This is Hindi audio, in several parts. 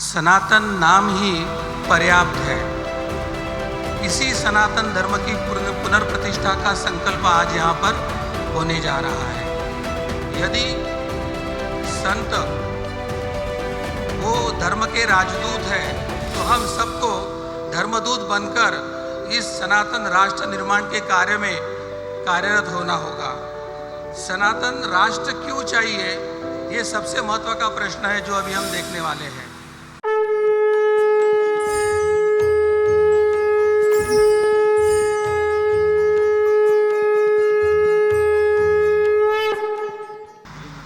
सनातन नाम ही पर्याप्त है। इसी सनातन धर्म की पुनर्प्रतिष्ठा का संकल्प आज यहाँ पर होने जा रहा है। यदि संत वो धर्म के राजदूत है तो हम सबको धर्मदूत बनकर इस सनातन राष्ट्र निर्माण के कार्य में कार्यरत होना होगा। सनातन राष्ट्र क्यों चाहिए, ये सबसे महत्व का प्रश्न है जो अभी हम देखने वाले हैं।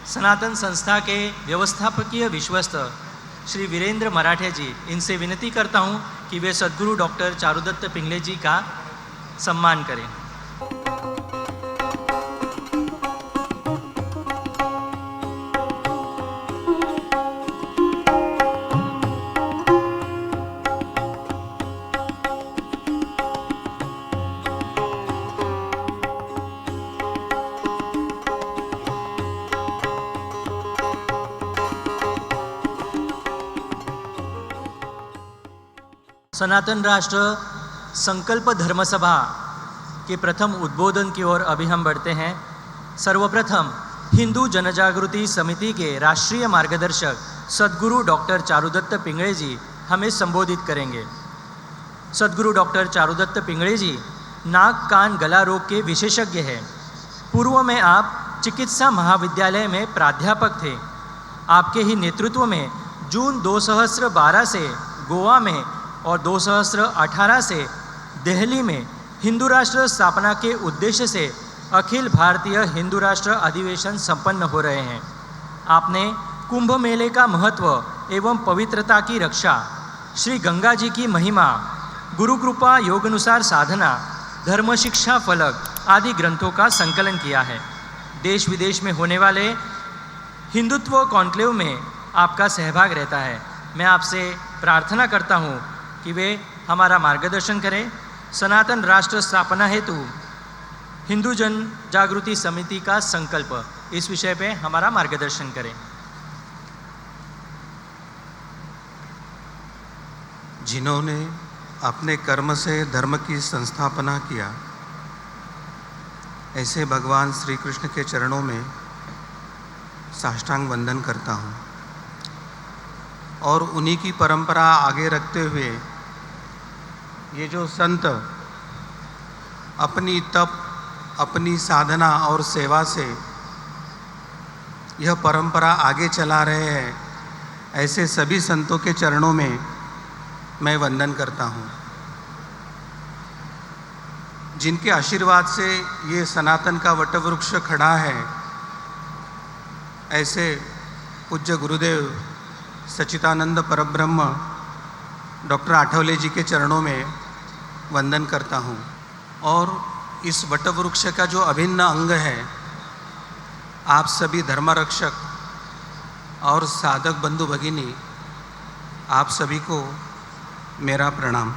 सनातन संस्था के व्यवस्थापकीय विश्वस्त श्री वीरेंद्र मराठे जी, इनसे विनती करता हूं कि वे सद्गुरु डॉक्टर चारुदत्त पिंगले जी का सम्मान करें। सनातन राष्ट्र संकल्प धर्मसभा के प्रथम उद्बोधन की ओर अभी हम बढ़ते हैं। सर्वप्रथम हिंदू जनजागृति समिति के राष्ट्रीय मार्गदर्शक सद्गुरु डॉक्टर चारुदत्त पिंगले जी हमें संबोधित करेंगे। सद्गुरु डॉक्टर चारुदत्त पिंगले जी नाक कान गला रोग के विशेषज्ञ हैं। पूर्व में आप चिकित्सा महाविद्यालय में प्राध्यापक थे। आपके ही नेतृत्व में जून 2012 से गोवा में और 2018 से दिल्ली में हिंदू राष्ट्र स्थापना के उद्देश्य से अखिल भारतीय हिंदू राष्ट्र अधिवेशन संपन्न हो रहे हैं। आपने कुंभ मेले का महत्व एवं पवित्रता की रक्षा, श्री गंगा जी की महिमा, गुरु कृपा योगानुसार साधना, धर्म शिक्षा फलक आदि ग्रंथों का संकलन किया है। देश विदेश में होने वाले हिंदुत्व कॉन्क्लेव में आपका सहभाग रहता है। मैं आपसे प्रार्थना करता हूँ कि वे हमारा मार्गदर्शन करें। सनातन राष्ट्र स्थापना हेतु हिंदू जन जागृति समिति का संकल्प, इस विषय पे हमारा मार्गदर्शन करें। जिन्होंने अपने कर्म से धर्म की संस्थापना किया, ऐसे भगवान श्री कृष्ण के चरणों में साष्टांग वंदन करता हूँ और उन्हीं की परंपरा आगे रखते हुए ये जो संत अपनी तप, अपनी साधना और सेवा से यह परंपरा आगे चला रहे हैं, ऐसे सभी संतों के चरणों में मैं वंदन करता हूँ, जिनके आशीर्वाद से ये सनातन का वटवृक्ष खड़ा है। ऐसे पूज्य गुरुदेव सच्चिदानंद परब्रह्म डॉक्टर आठवले जी के चरणों में वंदन करता हूँ। और इस वटवृक्ष का जो अभिन्न अंग है, आप सभी धर्मरक्षक और साधक बंधु भगिनी, आप सभी को मेरा प्रणाम।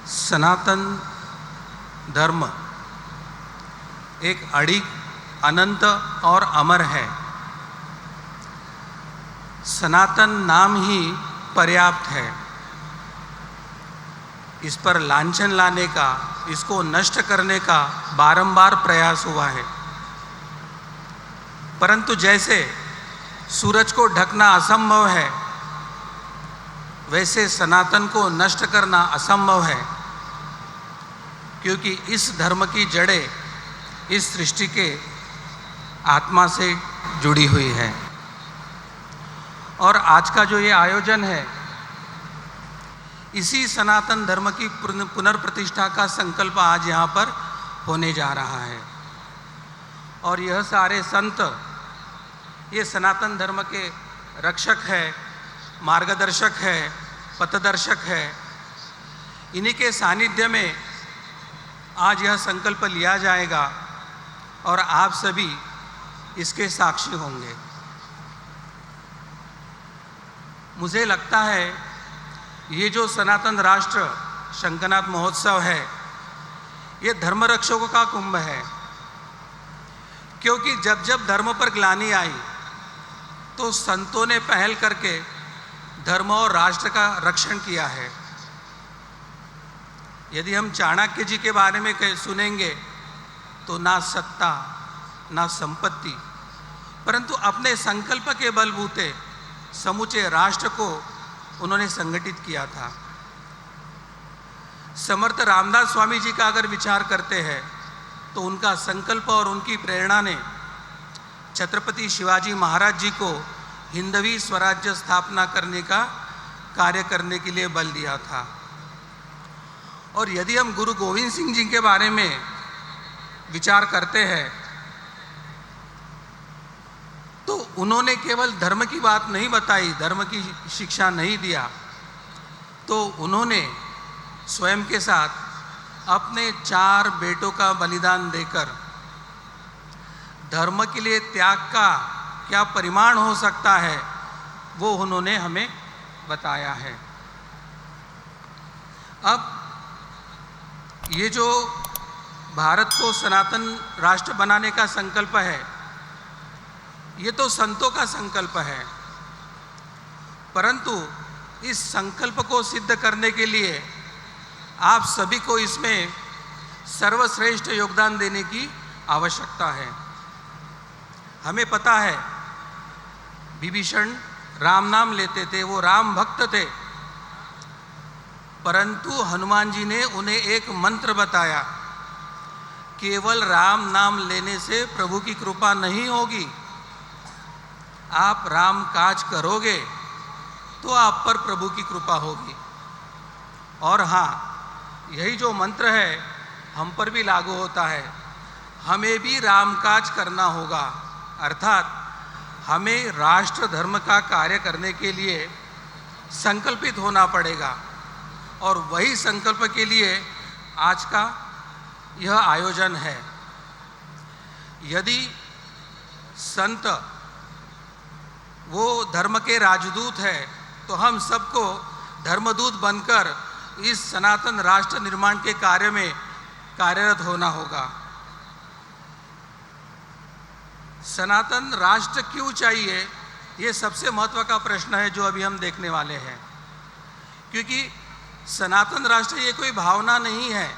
सनातन धर्म एक अडिग, अनंत और अमर है। सनातन नाम ही पर्याप्त है। इस पर लांछन लाने का, इसको नष्ट करने का बारंबार प्रयास हुआ है, परंतु जैसे सूरज को ढकना असंभव है, वैसे सनातन को नष्ट करना असंभव है, क्योंकि इस धर्म की जड़ें इस सृष्टि के आत्मा से जुड़ी हुई है। और आज का जो ये आयोजन है, इसी सनातन धर्म की पुनर्प्रतिष्ठा का संकल्प आज यहाँ पर होने जा रहा है। और यह सारे संत ये सनातन धर्म के रक्षक है, मार्गदर्शक है, पथदर्शक है। इन्हीं के सानिध्य में आज यह संकल्प लिया जाएगा और आप सभी इसके साक्षी होंगे। मुझे लगता है ये जो सनातन राष्ट्र शंखनाद महोत्सव है, ये धर्मरक्षकों का कुंभ है। क्योंकि जब जब धर्म पर ग्लानि आई, तो संतों ने पहल करके धर्म और राष्ट्र का रक्षण किया है। यदि हम चाणक्य जी के बारे में सुनेंगे तो ना सत्ता ना संपत्ति, परंतु अपने संकल्प के बलबूते समूचे राष्ट्र को उन्होंने संगठित किया था। समर्थ रामदास स्वामी जी का अगर विचार करते हैं तो उनका संकल्प और उनकी प्रेरणा ने छत्रपति शिवाजी महाराज जी को हिंदवी स्वराज्य स्थापना करने का कार्य करने के लिए बल दिया था। और यदि हम गुरु गोविंद सिंह जी के बारे में विचार करते हैं तो उन्होंने केवल धर्म की बात नहीं बताई, धर्म की शिक्षा नहीं दिया, तो उन्होंने स्वयं के साथ अपने 4 बेटों का बलिदान देकर धर्म के लिए त्याग का क्या परिमाण हो सकता है वो उन्होंने हमें बताया है। अब ये जो भारत को सनातन राष्ट्र बनाने का संकल्प है, ये तो संतों का संकल्प है, परंतु इस संकल्प को सिद्ध करने के लिए आप सभी को इसमें सर्वश्रेष्ठ योगदान देने की आवश्यकता है। हमें पता है विभीषण राम नाम लेते थे, वो राम भक्त थे, परंतु हनुमान जी ने उन्हें एक मंत्र बताया, केवल राम नाम लेने से प्रभु की कृपा नहीं होगी, आप राम काज करोगे तो आप पर प्रभु की कृपा होगी। और हाँ, यही जो मंत्र है हम पर भी लागू होता है, हमें भी राम काज करना होगा, अर्थात हमें राष्ट्र धर्म का कार्य करने के लिए संकल्पित होना पड़ेगा। और वही संकल्प के लिए आज का यह आयोजन है। यदि संत वो धर्म के राजदूत है तो हम सबको धर्मदूत बनकर इस सनातन राष्ट्र निर्माण के कार्य में कार्यरत होना होगा। सनातन राष्ट्र क्यों चाहिए, ये सबसे महत्व का प्रश्न है जो अभी हम देखने वाले हैं। क्योंकि सनातन राष्ट्र ये कोई भावना नहीं है,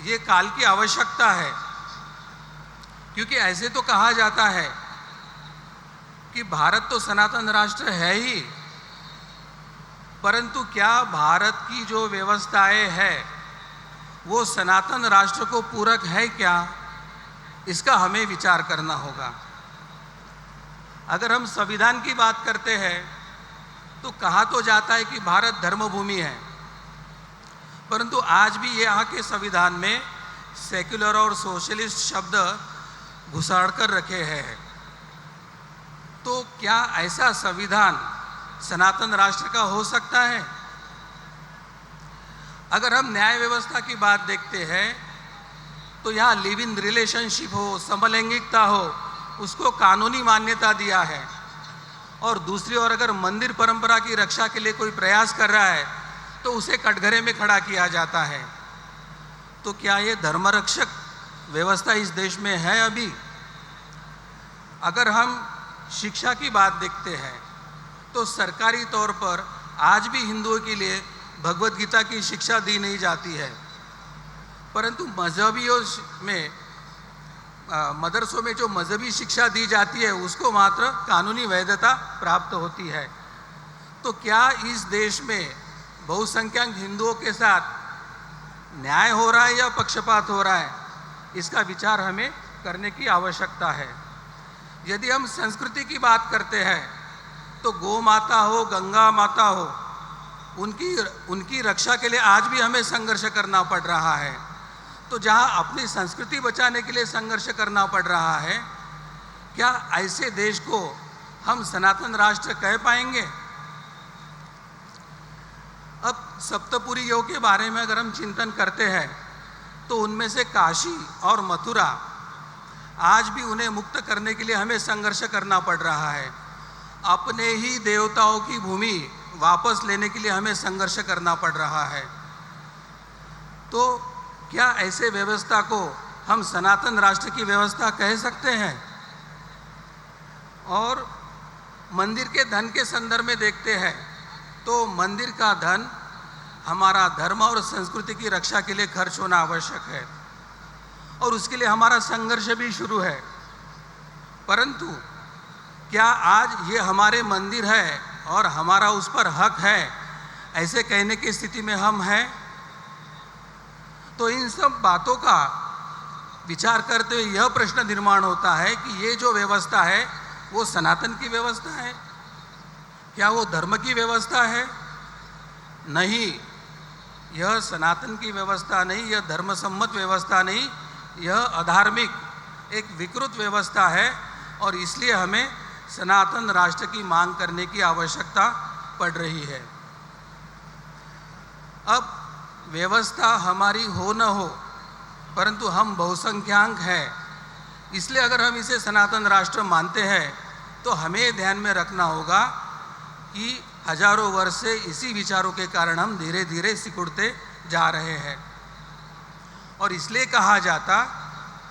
ये काल की आवश्यकता है। क्योंकि ऐसे तो कहा जाता है कि भारत तो सनातन राष्ट्र है ही, परंतु क्या भारत की जो व्यवस्थाएं है वो सनातन राष्ट्र को पूरक है क्या, इसका हमें विचार करना होगा। अगर हम संविधान की बात करते हैं तो कहा तो जाता है कि भारत धर्मभूमि है, परंतु आज भी यहाँ के संविधान में सेक्युलर और सोशलिस्ट शब्द घुसाड़ कर रखे हैं। तो क्या ऐसा संविधान सनातन राष्ट्र का हो सकता है? अगर हम न्याय व्यवस्था की बात देखते हैं तो यहाँ लिव इन रिलेशनशिप हो, समलैंगिकता हो, उसको कानूनी मान्यता दिया है। और दूसरी ओर अगर मंदिर परंपरा की रक्षा के लिए कोई प्रयास कर रहा है तो उसे कटघरे में खड़ा किया जाता है। तो क्या ये धर्मरक्षक व्यवस्था इस देश में है अभी? अगर हम शिक्षा की बात देखते हैं तो सरकारी तौर पर आज भी हिंदुओं के लिए भगवत गीता की शिक्षा दी नहीं जाती है, परंतु मजहबियों में मदरसों में जो मजहबी शिक्षा दी जाती है उसको मात्र कानूनी वैधता प्राप्त होती है। तो क्या इस देश में बहुसंख्यक हिंदुओं के साथ न्याय हो रहा है या पक्षपात हो रहा है, इसका विचार हमें करने की आवश्यकता है। यदि हम संस्कृति की बात करते हैं तो गौ माता हो, गंगा माता हो, उनकी रक्षा के लिए आज भी हमें संघर्ष करना पड़ रहा है। तो जहां अपनी संस्कृति बचाने के लिए संघर्ष करना पड़ रहा है, क्या ऐसे देश को हम सनातन राष्ट्र कह पाएंगे? अब सप्तपुरियों के बारे में अगर हम चिंतन करते हैं तो उनमें से काशी और मथुरा आज भी उन्हें मुक्त करने के लिए हमें संघर्ष करना पड़ रहा है। अपने ही देवताओं की भूमि वापस लेने के लिए हमें संघर्ष करना पड़ रहा है। तो क्या ऐसे व्यवस्था को हम सनातन राष्ट्र की व्यवस्था कह सकते हैं? और मंदिर के धन के संदर्भ में देखते हैं तो मंदिर का धन हमारा धर्म और संस्कृति की रक्षा के लिए खर्च होना आवश्यक है और उसके लिए हमारा संघर्ष भी शुरू है। परंतु क्या आज ये हमारे मंदिर है और हमारा उस पर हक है, ऐसे कहने की स्थिति में हम हैं? तो इन सब बातों का विचार करते हुए यह प्रश्न निर्माण होता है कि ये जो व्यवस्था है वो सनातन की व्यवस्था है, क्या वो धर्म की व्यवस्था है? नहीं, यह सनातन की व्यवस्था नहीं, यह धर्मसम्मत व्यवस्था नहीं, यह अधार्मिक एक विकृत व्यवस्था है और इसलिए हमें सनातन राष्ट्र की मांग करने की आवश्यकता पड़ रही है। अब व्यवस्था हमारी हो न हो, परंतु हम बहुसंख्यांक हैं, इसलिए अगर हम इसे सनातन राष्ट्र मानते हैं तो हमें ध्यान में रखना होगा कि हजारों वर्ष से इसी विचारों के कारण हम धीरे धीरे सिकुड़ते जा रहे हैं। और इसलिए कहा जाता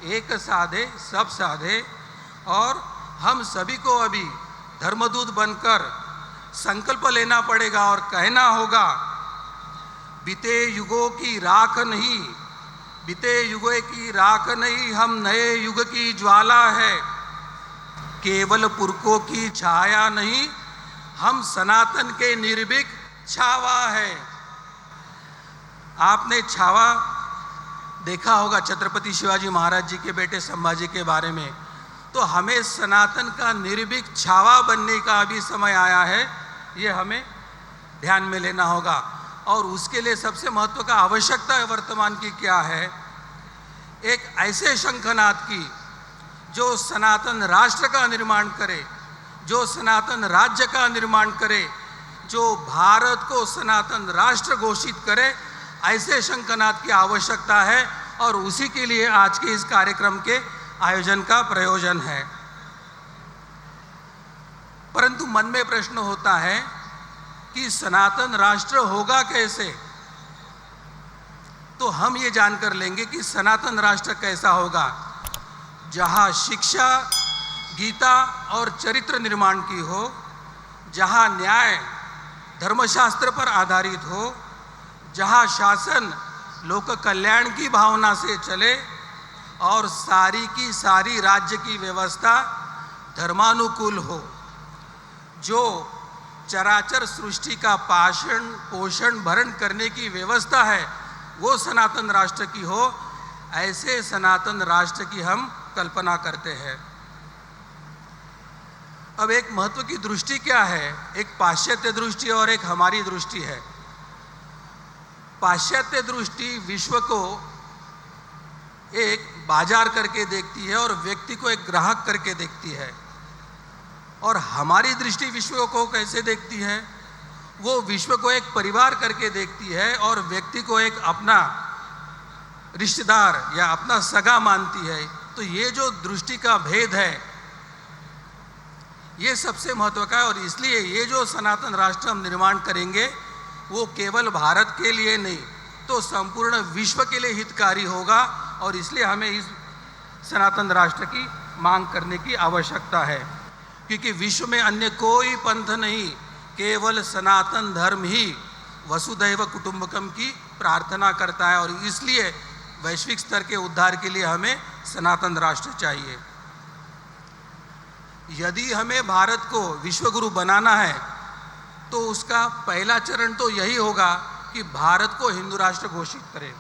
एक साधे सब साधे, और हम सभी को अभी धर्मदूत बनकर संकल्प लेना पड़ेगा और कहना होगा, बीते युगों की राख नहीं, बीते युगों की राख नहीं, हम नए युग की ज्वाला है, केवल पुरखों की छाया नहीं, हम सनातन के निर्भीक छावा है। आपने छावा देखा होगा छत्रपति शिवाजी महाराज जी के बेटे संभाजी के बारे में, तो हमें सनातन का निर्भीक छावा बनने का अभी समय आया है, ये हमें ध्यान में लेना होगा। और उसके लिए सबसे महत्व का आवश्यकता है वर्तमान की क्या है? एक ऐसे शंखनाद की जो सनातन राष्ट्र का निर्माण करे, जो सनातन राज्य का निर्माण करे, जो भारत को सनातन राष्ट्र घोषित करे, ऐसे शंखनाद की आवश्यकता है और उसी के लिए आज के इस कार्यक्रम के आयोजन का प्रयोजन है। परंतु मन में प्रश्न होता है कि सनातन राष्ट्र होगा कैसे? तो हम ये जानकर लेंगे कि सनातन राष्ट्र कैसा होगा, जहां शिक्षा, गीता और चरित्र निर्माण की हो, जहां न्याय धर्मशास्त्र पर आधारित हो, जहां शासन लोक कल्याण की भावना से चले और सारी की सारी राज्य की व्यवस्था धर्मानुकूल हो, जो चराचर सृष्टि का पोषण भरण करने की व्यवस्था है वो सनातन राष्ट्र की हो, ऐसे सनातन राष्ट्र की हम कल्पना करते हैं। अब एक महत्व की दृष्टि क्या है? एक पाश्चात्य दृष्टि और एक हमारी दृष्टि है। पाश्चात्य दृष्टि विश्व को एक बाजार करके देखती है और व्यक्ति को एक ग्राहक करके देखती है, और हमारी दृष्टि विश्व को कैसे देखती है? वो विश्व को एक परिवार करके देखती है और व्यक्ति को एक अपना रिश्तेदार या अपना सगा मानती है। तो ये जो दृष्टि का भेद है ये सबसे महत्व का है, और इसलिए ये जो सनातन राष्ट्र हम निर्माण करेंगे वो केवल भारत के लिए नहीं तो संपूर्ण विश्व के लिए हितकारी होगा, और इसलिए हमें इस सनातन राष्ट्र की मांग करने की आवश्यकता है। क्योंकि विश्व में अन्य कोई पंथ नहीं, केवल सनातन धर्म ही वसुधैव कुटुंबकम की प्रार्थना करता है, और इसलिए वैश्विक स्तर के उद्धार के लिए हमें सनातन राष्ट्र चाहिए। यदि हमें भारत को विश्वगुरु बनाना है तो उसका पहला चरण तो यही होगा कि भारत को हिंदू राष्ट्र घोषित करें,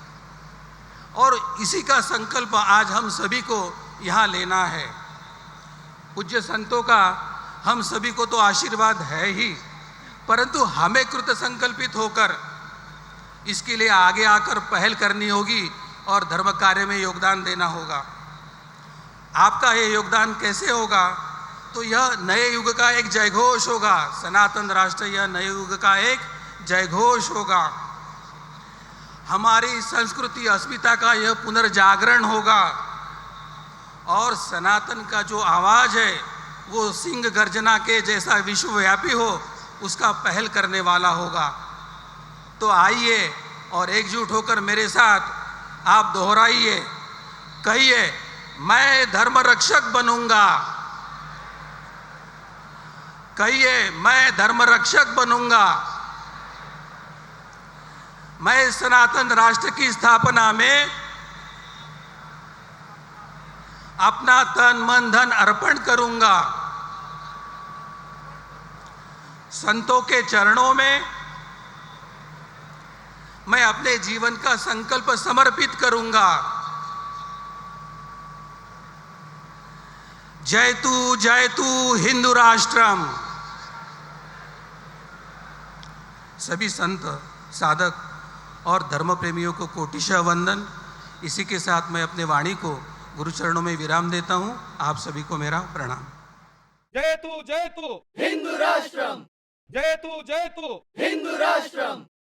और इसी का संकल्प आज हम सभी को यहाँ लेना है। पूज्य संतों का हम सभी को तो आशीर्वाद है ही, परंतु हमें कृत संकल्पित होकर इसके लिए आगे आकर पहल करनी होगी और धर्म कार्य में योगदान देना होगा। आपका ये योगदान कैसे होगा? तो यह नए युग का एक जयघोष होगा। सनातन राष्ट्र यह नए युग का एक जयघोष होगा। हमारी संस्कृति अस्मिता का यह पुनर्जागरण होगा, और सनातन का जो आवाज है वो सिंह गर्जना के जैसा विश्वव्यापी हो, उसका पहल करने वाला होगा। तो आइए और एकजुट होकर मेरे साथ आप दोहराइए, कहिए, मैं धर्म रक्षक बनूंगा, कहिए, मैं धर्म रक्षक बनूंगा। मैं सनातन राष्ट्र की स्थापना में अपना तन मन धन अर्पण करूंगा। संतों के चरणों में मैं अपने जीवन का संकल्प समर्पित करूंगा। जयतु हिंदू राष्ट्रम। सभी संत, साधक और धर्म प्रेमियों को कोटिशः वंदन। इसी के साथ मैं अपने वाणी को गुरु चरणों में विराम देता हूं। आप सभी को मेरा प्रणाम। जयतु हिंदू राष्ट्रम। जयतु हिंदू राष्ट्रम।